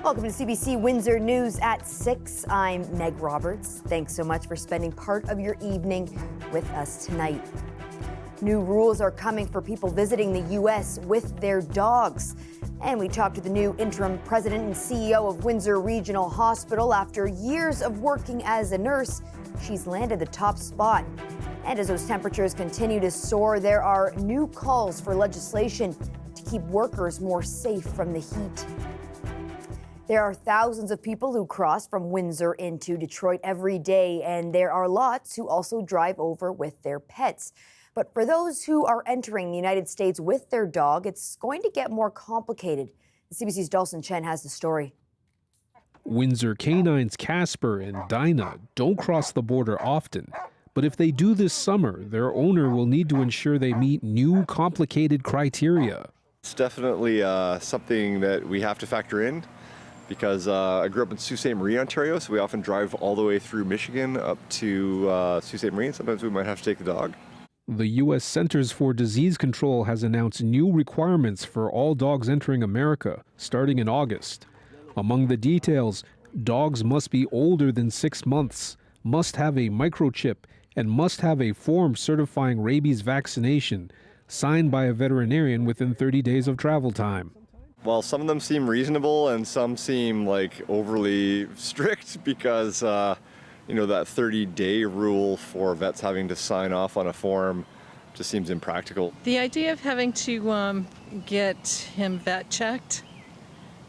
Welcome to CBC Windsor News at 6. I'm Meg Roberts. Thanks so much for spending part of your evening with us tonight. New rules are coming for people visiting the U.S. with their dogs. And we talked to the new interim president and CEO of Windsor Regional Hospital. After years of working as a nurse, she's landed the top spot. And as those temperatures continue to soar, there are new calls for legislation to keep workers more safe from the heat. There are thousands of people who cross from Windsor into Detroit every day, and there are lots who also drive over with their pets. But for those who are entering the United States with their dog, it's going to get more complicated. CBC's Dawson Chen has the story. Windsor canines Casper and Dinah don't cross the border often. But if they do this summer, their owner will need to ensure they meet new complicated criteria. It's definitely something that we have to factor in. Because I grew up in Sault Ste. Marie, Ontario, so we often drive all the way through Michigan up to Sault Ste. Marie, and sometimes we might have to take the dog. The U.S. Centers for Disease Control has announced new requirements for all dogs entering America, starting in August. Among the details, dogs must be older than 6 months, must have a microchip, and must have a form certifying rabies vaccination, signed by a veterinarian within 30 days of travel time. Well, some of them seem reasonable and some seem like overly strict because, that 30-day rule for vets having to sign off on a form just seems impractical. The idea of having to get him vet checked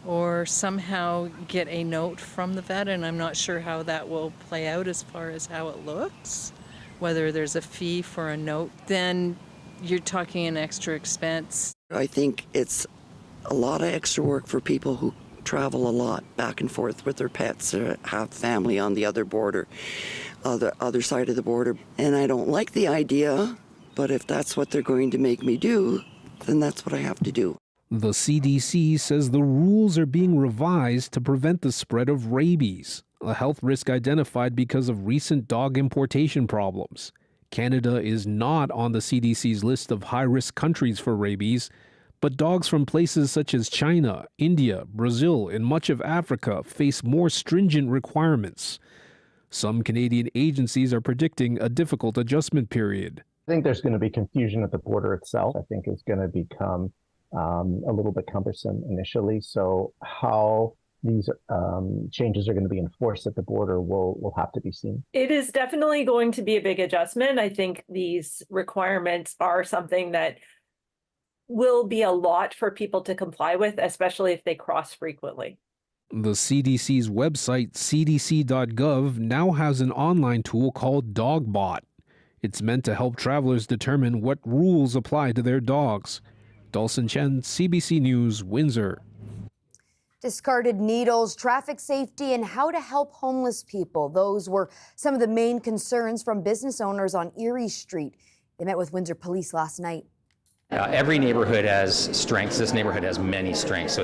or somehow get a note from the vet, and I'm not sure how that will play out as far as how it looks, whether there's a fee for a note, then you're talking an extra expense. I think it's a lot of extra work for people who travel a lot back and forth with their pets or have family on the other border, other side of the border. And I don't like the idea, but if that's what they're going to make me do, then that's what I have to do. The CDC says the rules are being revised to prevent the spread of rabies, a health risk identified because of recent dog importation problems. Canada is not on the CDC's list of high-risk countries for rabies, but dogs from places such as China, India, Brazil, and much of Africa face more stringent requirements. Some Canadian agencies are predicting a difficult adjustment period. I think there's going to be confusion at the border itself. I think it's going to become a little bit cumbersome initially. So how these changes are going to be enforced at the border will have to be seen. It is definitely going to be a big adjustment. I think these requirements are something that will be a lot for people to comply with, especially if they cross frequently. The CDC's website, cdc.gov, now has an online tool called DogBot. It's meant to help travelers determine what rules apply to their dogs. Dawson Chen, CBC News, Windsor. Discarded needles, traffic safety, and how to help homeless people. Those were some of the main concerns from business owners on Erie Street. They met with Windsor Police last night. Every neighborhood has strengths. This neighborhood has many strengths. So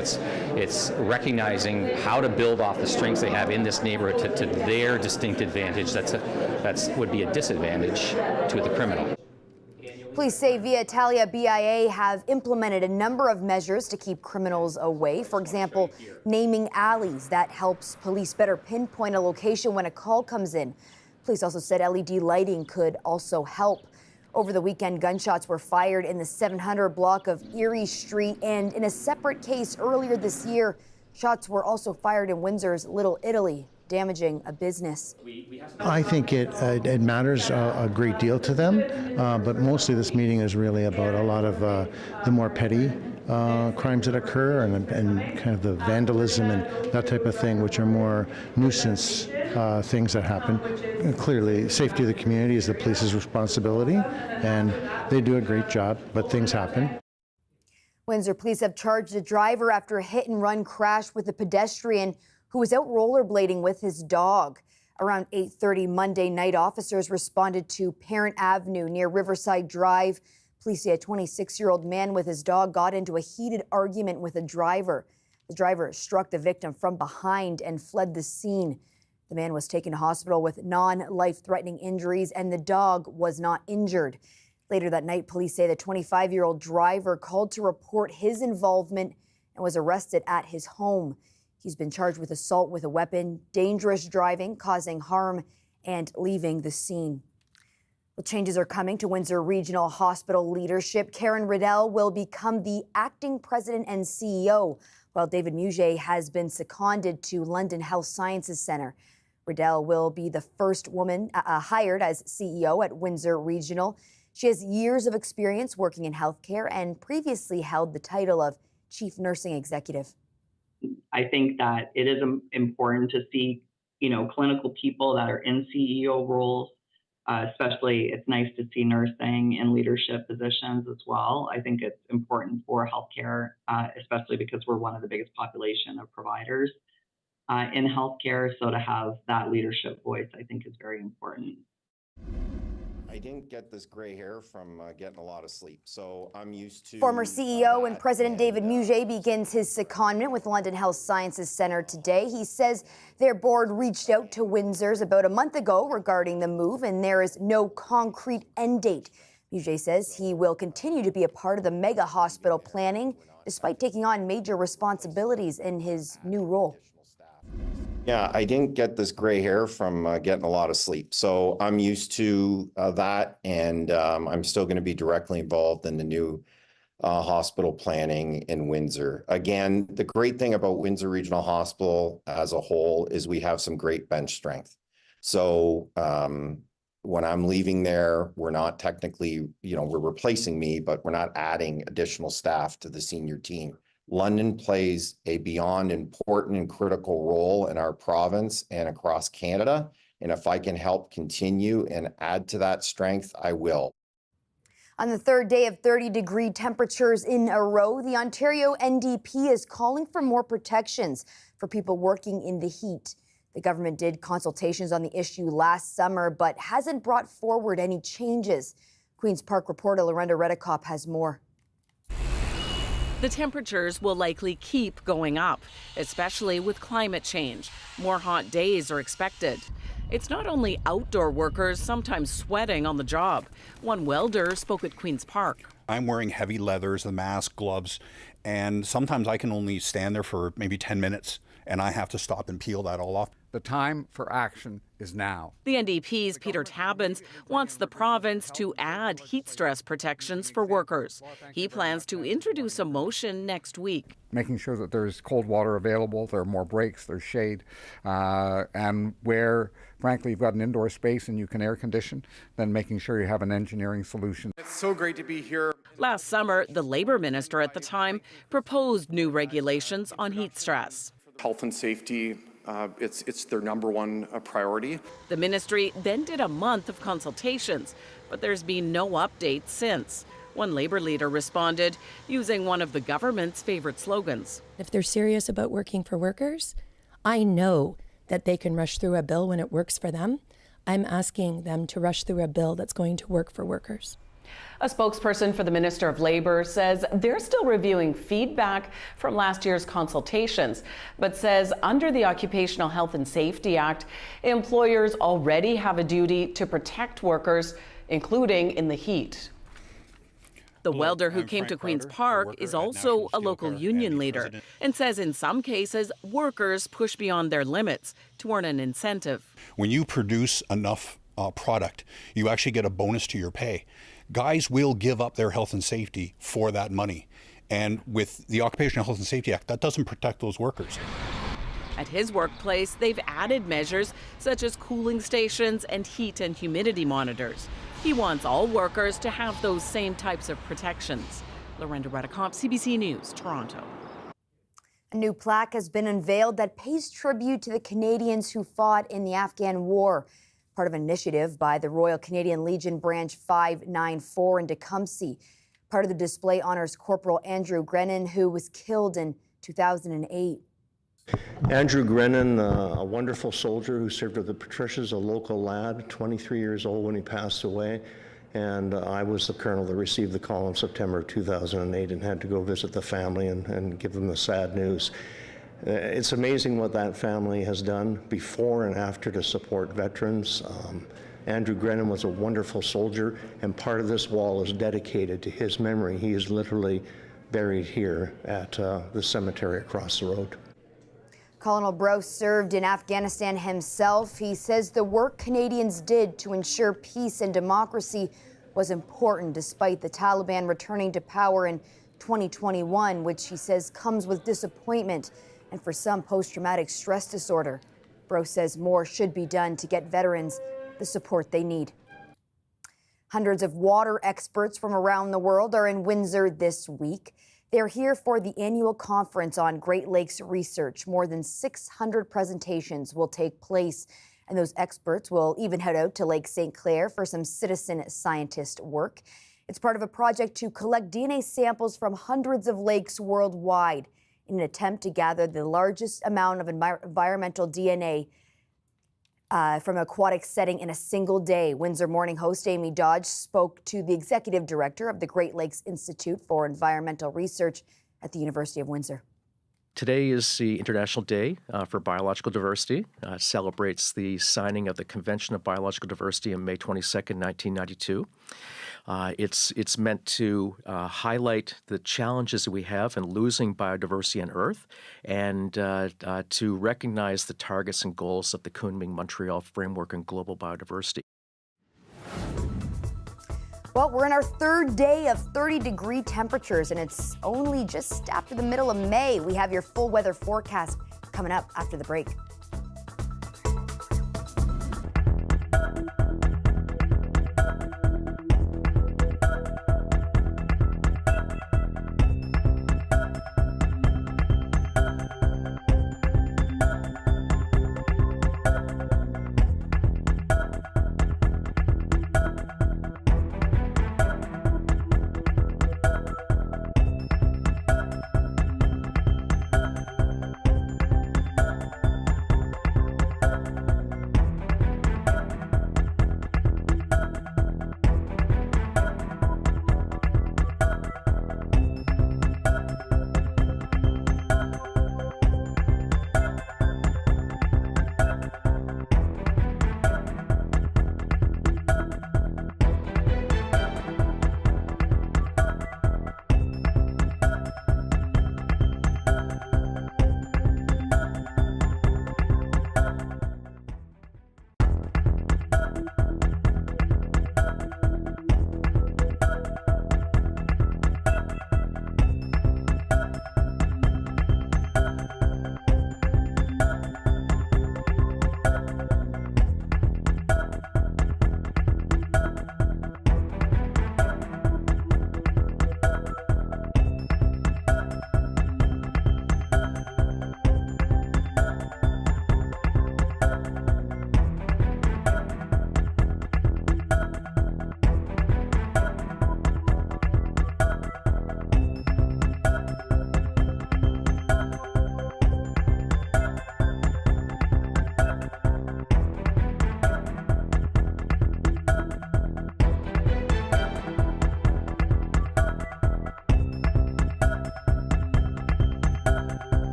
it's recognizing how to build off the strengths they have in this neighborhood to their distinct advantage. That's would be a disadvantage to the criminal. Police say via Italia BIA have implemented a number of measures to keep criminals away. For example, naming alleys. That helps police better pinpoint a location when a call comes in. Police also said LED lighting could also help. Over the weekend, gunshots were fired in the 700 block of Erie Street, and in a separate case earlier this year, shots were also fired in Windsor's Little Italy, damaging a business. I think it matters a great deal to them, but mostly this meeting is really about a lot of the more petty crimes that occur and kind of the vandalism and that type of thing, which are more nuisance things that happen. And clearly, safety of the community is the police's responsibility, and they do a great job, but things happen. Windsor police have charged a driver after a hit-and-run crash with a pedestrian who was out rollerblading with his dog. Around 8:30 Monday night, officers responded to Parent Avenue near Riverside Drive. Police say a 26-year-old man with his dog got into a heated argument with a driver. The driver struck the victim from behind and fled the scene. The man was taken to hospital with non-life-threatening injuries, and the dog was not injured. Later that night, police say the 25-year-old driver called to report his involvement and was arrested at his home. He's been charged with assault with a weapon, dangerous driving, causing harm, and leaving the scene. Well, changes are coming to Windsor Regional Hospital leadership. Karen Riddell will become the acting president and CEO, while David Mugé has been seconded to London Health Sciences Centre. Riddell will be the first woman hired as CEO at Windsor Regional. She has years of experience working in healthcare and previously held the title of Chief Nursing Executive. I think that it is important to see, clinical people that are in CEO roles. Especially, it's nice to see nursing in leadership positions as well. I think it's important for healthcare, especially because we're one of the biggest population of providers in healthcare. So to have that leadership voice, I think, is very important. I didn't get this gray hair from getting a lot of sleep, so I'm used to... Former CEO and President David Mugé begins his secondment with London Health Sciences Centre today. He says their board reached out to Windsor's about a month ago regarding the move, and there is no concrete end date. Mugé says he will continue to be a part of the mega hospital planning, despite taking on major responsibilities in his new role. Yeah, I didn't get this gray hair from getting a lot of sleep. So I'm used to that, and I'm still going to be directly involved in the new hospital planning in Windsor. Again, the great thing about Windsor Regional Hospital as a whole is we have some great bench strength. So when I'm leaving there, we're not technically, we're replacing me, but we're not adding additional staff to the senior team. London plays a beyond important and critical role in our province and across Canada. And if I can help continue and add to that strength, I will. On the third day of 30-degree temperatures in a row, the Ontario NDP is calling for more protections for people working in the heat. The government did consultations on the issue last summer, but hasn't brought forward any changes. Queen's Park reporter Lorenda Redekop has more. The temperatures will likely keep going up, especially with climate change. More hot days are expected. It's not only outdoor workers sometimes sweating on the job. One welder spoke at Queen's Park. I'm wearing heavy leathers, the mask, gloves, and sometimes I can only stand there for maybe 10 minutes, and I have to stop and peel that all off. The time for action is now. The NDP's Peter Tabuns wants the province to add heat stress protections for workers. He plans to introduce a motion next week. Making sure that there's cold water available, there are more breaks, there's shade, and where, frankly, you've got an indoor space and you can air condition, then making sure you have an engineering solution. It's so great to be here. Last summer, the Labour Minister at the time proposed new regulations on heat stress. Health and safety, it's their number one priority. The ministry then did a month of consultations, but there's been no update since. One Labour leader responded using one of the government's favorite slogans. If they're serious about working for workers, I know that they can rush through a bill when it works for them. I'm asking them to rush through a bill that's going to work for workers. A spokesperson for the Minister of Labour says they're still reviewing feedback from last year's consultations, but says under the Occupational Health and Safety Act, employers already have a duty to protect workers, including in the heat. The welder who came to Queen's Park is also a local union leader and says in some cases, workers push beyond their limits to earn an incentive. When you produce enough product, you actually get a bonus to your pay. Guys will give up their health and safety for that money. And with the Occupational Health and Safety Act, that doesn't protect those workers. At his workplace, they've added measures such as cooling stations and heat and humidity monitors. He wants all workers to have those same types of protections. Lorenda Redekop, CBC News, Toronto. A new plaque has been unveiled that pays tribute to the Canadians who fought in the Afghan war. Part of an initiative by the Royal Canadian Legion Branch 594 in Tecumseh. Part of the display honors Corporal Andrew Grennan, who was killed in 2008. Andrew Grennan, a wonderful soldier who served with the Patricias, a local lad, 23 years old when he passed away. And I was the colonel that received the call in September of 2008 and had to go visit the family and give them the sad news. It's amazing what that family has done before and after to support veterans. Andrew Grennan was a wonderful soldier, and part of this wall is dedicated to his memory. He is literally buried here at the cemetery across the road. Colonel Bro served in Afghanistan himself. He says the work Canadians did to ensure peace and democracy was important despite the Taliban returning to power in 2021, which he says comes with disappointment and for some post-traumatic stress disorder. Bro says more should be done to get veterans the support they need. Hundreds of water experts from around the world are in Windsor this week. They're here for the annual conference on Great Lakes research. More than 600 presentations will take place, and those experts will even head out to Lake St. Clair for some citizen scientist work. It's part of a project to collect DNA samples from hundreds of lakes worldwide in an attempt to gather the largest amount of environmental DNA from an aquatic setting in a single day. Windsor Morning host Amy Dodge spoke to the executive director of the Great Lakes Institute for Environmental Research at the University of Windsor. Today is the International Day for Biological Diversity. It celebrates the signing of the Convention of Biological Diversity on May 22nd, 1992. It's meant to highlight the challenges that we have in losing biodiversity on Earth and to recognize the targets and goals of the Kunming-Montreal Framework on Global Biodiversity. Well, we're in our third day of 30-degree temperatures, and it's only just after the middle of May. We have your full weather forecast coming up after the break.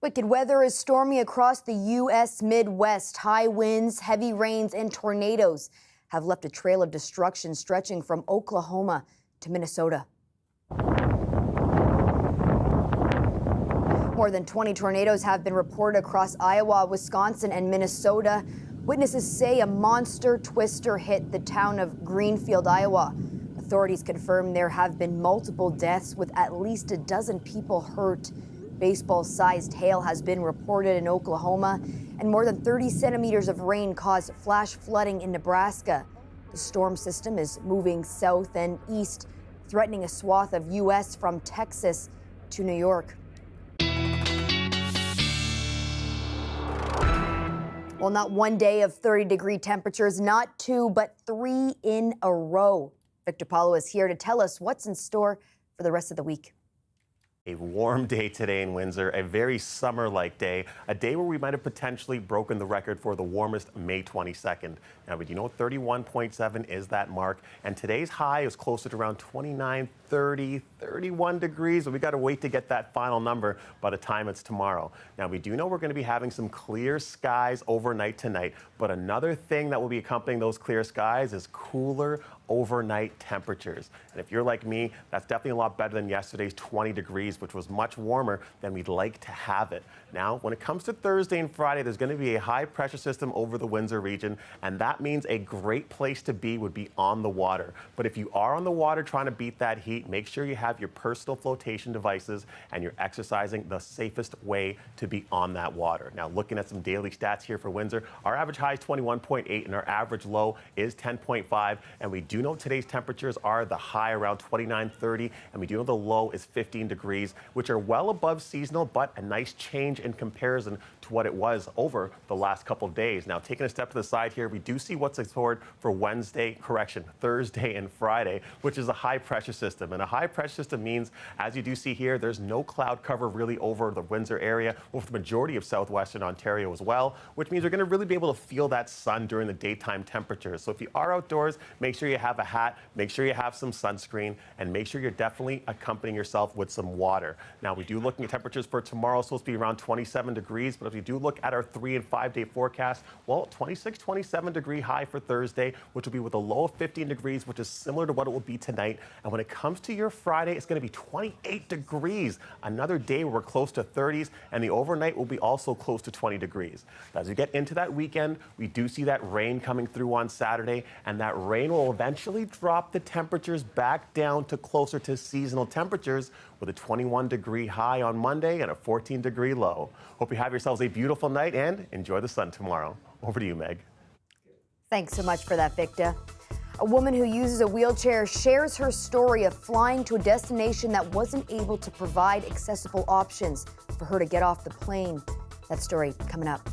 Wicked weather is stormy across the U.S. Midwest. High winds, heavy rains, and tornadoes have left a trail of destruction stretching from Oklahoma to Minnesota. More than 20 tornadoes have been reported across Iowa, Wisconsin, and Minnesota. Witnesses say a monster twister hit the town of Greenfield, Iowa. Authorities confirm there have been multiple deaths with at least a dozen people hurt. Baseball-sized hail has been reported in Oklahoma, and more than 30 centimeters of rain caused flash flooding in Nebraska. The storm system is moving south and east, threatening a swath of U.S. from Texas to New York. Well, not one day of 30-degree temperatures, not two, but 3 in a row. Victor Paulo is here to tell us what's in store for the rest of the week. A warm day today in Windsor, a very summer-like day, a day where we might have potentially broken the record for the warmest May 22nd. Now, but you know 31.7 is that mark, and today's high is closer to around 29, 30, 31 degrees, but we got to wait to get that final number by the time it's tomorrow. Now, we do know we're going to be having some clear skies overnight tonight, but another thing that will be accompanying those clear skies is cooler overnight temperatures. And if you're like me, that's definitely a lot better than yesterday's 20 degrees, which was much warmer than we'd like to have it. Now, when it comes to Thursday and Friday, there's going to be a high pressure system over the Windsor region, and that means a great place to be would be on the water. But if you are on the water trying to beat that heat, make sure you have your personal flotation devices and you're exercising the safest way to be on that water. Now, looking at some daily stats here for Windsor, our average high is 21.8 and our average low is 10.5, and we do know today's temperatures are the high around 29, 30, and we do know the low is 15 degrees, which are well above seasonal, but a nice change in comparison to what it was over the last couple of days. Now, taking a step to the side here, we do see what's in store for Thursday and Friday, which is a high pressure system. And a high pressure system means, as you do see here, there's no cloud cover really over the Windsor area, with the majority of southwestern Ontario as well, which means you're going to really be able to feel that sun during the daytime temperatures. So if you are outdoors, make sure you have a hat, make sure you have some sunscreen, and make sure you're definitely accompanying yourself with some water. Now, we do looking at temperatures for tomorrow, supposed to be around 27 degrees, but if you do look at our 3 and 5 day forecast, well, 26, 27 degree high for Thursday, which will be with a low of 15 degrees, which is similar to what it will be tonight. And when it comes to your Friday, it's going to be 28 degrees. Another day where we're close to 30s, and the overnight will be also close to 20 degrees. As we get into that weekend, we do see that rain coming through on Saturday, and that rain will eventually drop the temperatures back down to closer to seasonal temperatures, with a 21 degree high on Monday and a 14 degree low. Hope you have yourselves a beautiful night and enjoy the sun tomorrow. Over to you, Meg. Thanks so much for that, Victor. A woman who uses a wheelchair shares her story of flying to a destination that wasn't able to provide accessible options for her to get off the plane. That story coming up.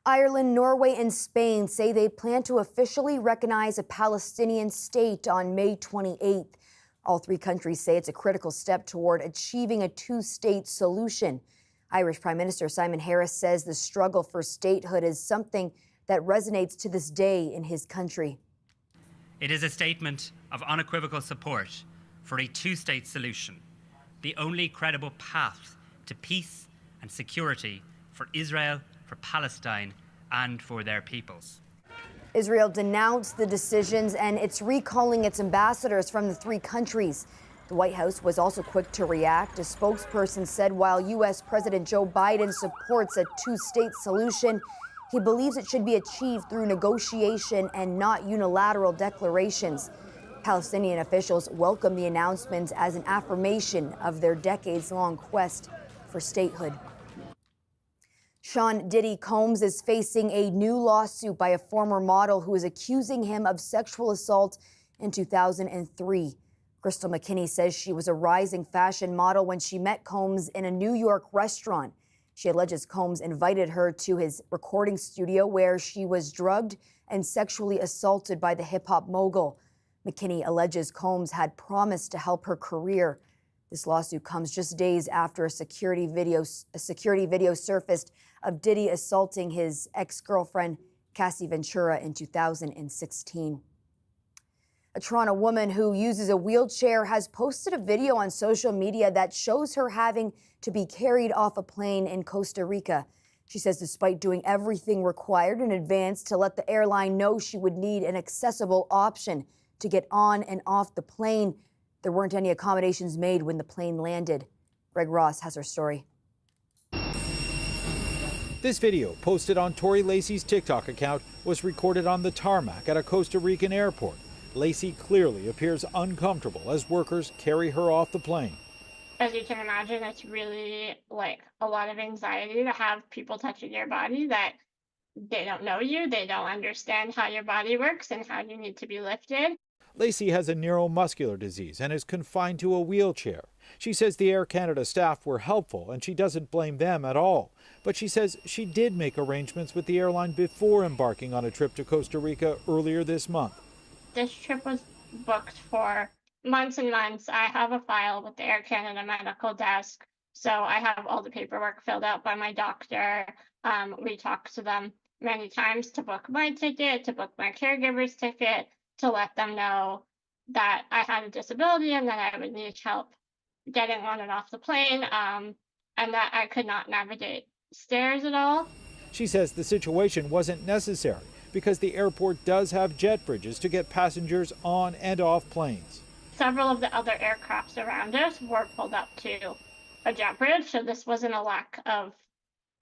Ireland, Norway, and Spain say they plan to officially recognize a Palestinian state on May 28th. All three countries say it's a critical step toward achieving a two-state solution. Irish Prime Minister Simon Harris says the struggle for statehood is something that resonates to this day in his country. It is a statement of unequivocal support for a two-state solution, the only credible path to peace and security for Israel, for Palestine, and for their peoples. Israel denounced the decisions and it's recalling its ambassadors from the three countries. The White House was also quick to react. A spokesperson said while U.S. President Joe Biden supports a two-state solution, he believes it should be achieved through negotiation and not unilateral declarations. Palestinian officials welcome the announcements as an affirmation of their decades-long quest for statehood. Sean Diddy Combs is facing a new lawsuit by a former model who is accusing him of sexual assault in 2003. Crystal McKinney says she was a rising fashion model when she met Combs in a New York restaurant. She alleges Combs invited her to his recording studio where she was drugged and sexually assaulted by the hip-hop mogul. McKinney alleges Combs had promised to help her career. This lawsuit comes just days after a security video surfaced of Diddy assaulting his ex-girlfriend, Cassie Ventura, in 2016. A Toronto woman who uses a wheelchair has posted a video on social media that shows her having to be carried off a plane in Costa Rica. She says despite doing everything required in advance to let the airline know she would need an accessible option to get on and off the plane, there weren't any accommodations made when the plane landed. Greg Ross has her story. This video, posted on Tori Lacey's TikTok account, was recorded on the tarmac at a Costa Rican airport. Lacey clearly appears uncomfortable as workers carry her off the plane. As you can imagine, it's really like a lot of anxiety to have people touching your body that they don't know you, they don't understand how your body works and how you need to be lifted. Lacey has a neuromuscular disease and is confined to a wheelchair. She says the Air Canada staff were helpful and she doesn't blame them at all. But she says she did make arrangements with the airline before embarking on a trip to Costa Rica earlier this month. This trip was booked for months and months. I have a file with the Air Canada medical desk, so I have all the paperwork filled out by my doctor. We talked to them many times to book my ticket, to book my caregiver's ticket, to let them know that I had a disability and that I would need help getting on and off the plane, and that I could not navigate stairs at all. She says the situation wasn't necessary because the airport does have jet bridges to get passengers on and off planes. Several of the other aircrafts around us were pulled up to a jet bridge, so this wasn't a lack of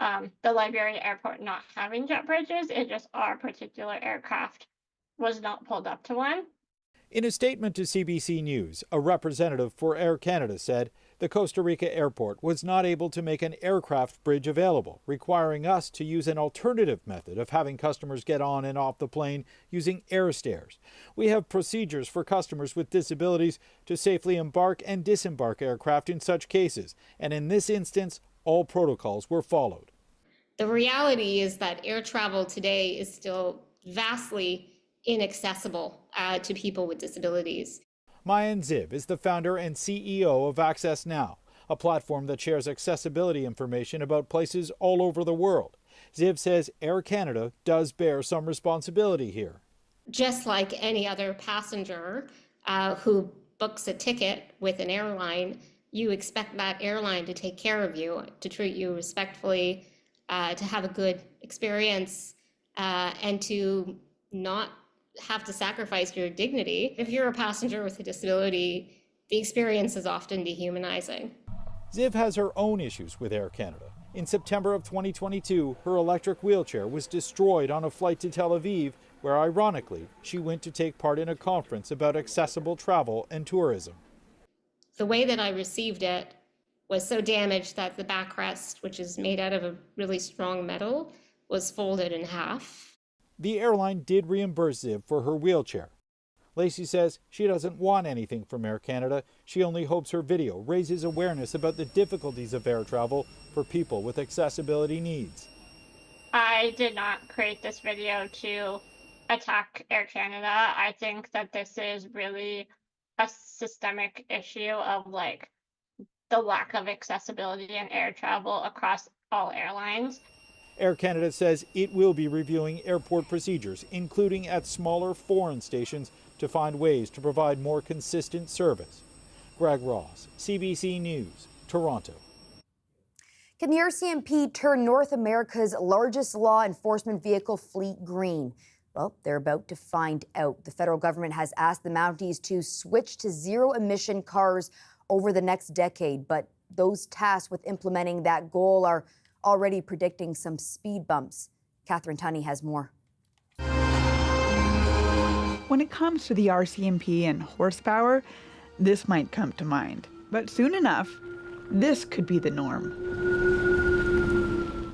the Liberia airport not having jet bridges. It just our particular aircraft was not pulled up to one. In a statement to CBC News, a representative for Air Canada said the Costa Rica airport was not able to make an aircraft bridge available, requiring us to use an alternative method of having customers get on and off the plane using air stairs. We have procedures for customers with disabilities to safely embark and disembark aircraft in such cases, and in this instance, all protocols were followed. The reality is that air travel today is still vastly inaccessible to people with disabilities. Mayan Zib is the founder and CEO of Access Now, a platform that shares accessibility information about places all over the world. Zib says Air Canada does bear some responsibility here. Just like any other passenger who books a ticket with an airline, you expect that airline to take care of you, to treat you respectfully, to have a good experience, and to not have to sacrifice your dignity. If you're a passenger with a disability, the experience is often dehumanizing. Ziv has her own issues with Air Canada. In September of 2022, her electric wheelchair was destroyed on a flight to Tel Aviv, where ironically, she went to take part in a conference about accessible travel and tourism. The way that I received it was so damaged that the backrest, which is made out of a really strong metal, was folded in half. The airline did reimburse Ziv for her wheelchair. Lacey says she doesn't want anything from Air Canada. She only hopes her video raises awareness about the difficulties of air travel for people with accessibility needs. I did not create this video to attack Air Canada. I think that this is really a systemic issue of like the lack of accessibility in air travel across all airlines. Air Canada says it will be reviewing airport procedures, including at smaller foreign stations, to find ways to provide more consistent service. Greg Ross, CBC News, Toronto. Can the RCMP turn North America's largest law enforcement vehicle fleet green? Well, they're about to find out. The federal government has asked the Mounties to switch to zero-emission cars over the next decade, but those tasked with implementing that goal are already predicting some speed bumps. Catherine Tunney has more. When it comes to the RCMP and horsepower, this might come to mind. But soon enough, this could be the norm.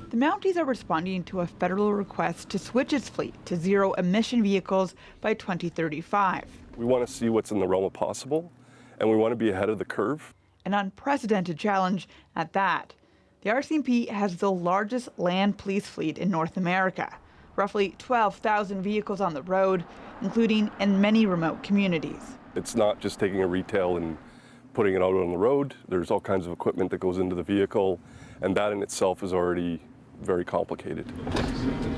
The Mounties are responding to a federal request to switch its fleet to zero-emission vehicles by 2035. We want to see what's in the realm of possible, and we want to be ahead of the curve. An unprecedented challenge at that. The RCMP has the largest land police fleet in North America, roughly 12,000 vehicles on the road, including in many remote communities. It's not just taking a retail and putting it out on the road. There's all kinds of equipment that goes into the vehicle, and that in itself is already very complicated.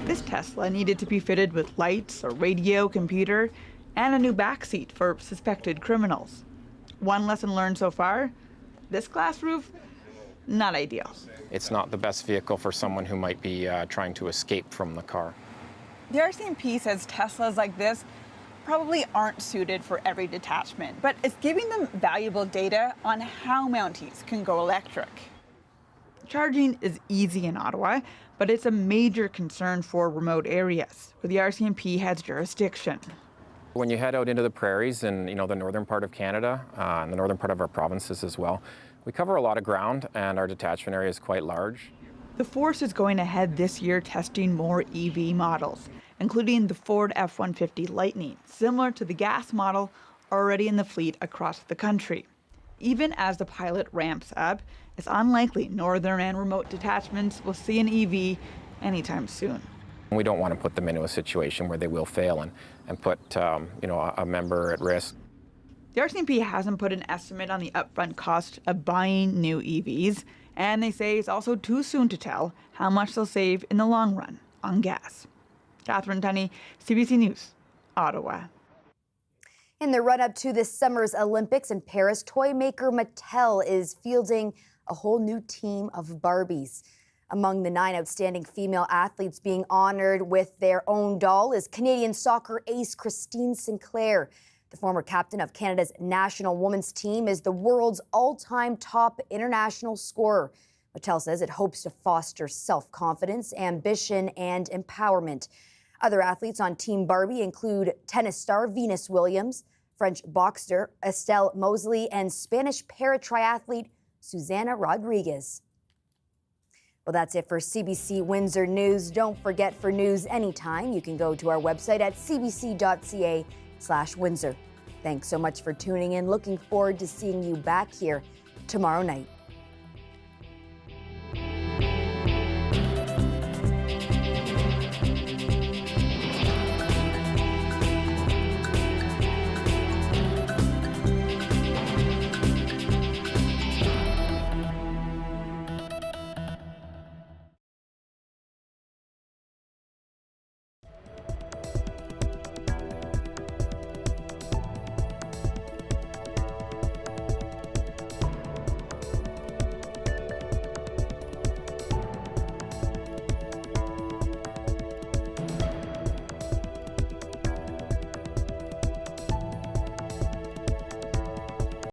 This Tesla needed to be fitted with lights, a radio, computer, and a new backseat for suspected criminals. One lesson learned so far, this glass roof, not ideal. It's not the best vehicle for someone who might be trying to escape from the car. The RCMP says Teslas like this probably aren't suited for every detachment, but it's giving them valuable data on how Mounties can go electric. Charging is easy in Ottawa, but it's a major concern for remote areas where the RCMP has jurisdiction. When you head out into the prairies and the northern part of Canada and the northern part of our provinces as well, we cover a lot of ground and our detachment area is quite large. The Force is going ahead this year testing more EV models, including the Ford F-150 Lightning, similar to the gas model already in the fleet across the country. Even as the pilot ramps up, it's unlikely northern and remote detachments will see an EV anytime soon. We don't want to put them into a situation where they will fail and put a member at risk. The RCMP hasn't put an estimate on the upfront cost of buying new EVs, and they say it's also too soon to tell how much they'll save in the long run on gas. Catherine Tunney, CBC News, Ottawa. In the run-up to this summer's Olympics in Paris, toy maker Mattel is fielding a whole new team of Barbies. Among the 9 outstanding female athletes being honored with their own doll is Canadian soccer ace Christine Sinclair. The former captain of Canada's national women's team is the world's all-time top international scorer. Mattel says it hopes to foster self-confidence, ambition, and empowerment. Other athletes on Team Barbie include tennis star Venus Williams, French boxer Estelle Mosley, and Spanish para-triathlete Susana Rodriguez. Well, that's it for CBC Windsor News. Don't forget, for news anytime, you can go to our website at cbc.ca/Windsor. Thanks so much for tuning in. Looking forward to seeing you back here tomorrow night.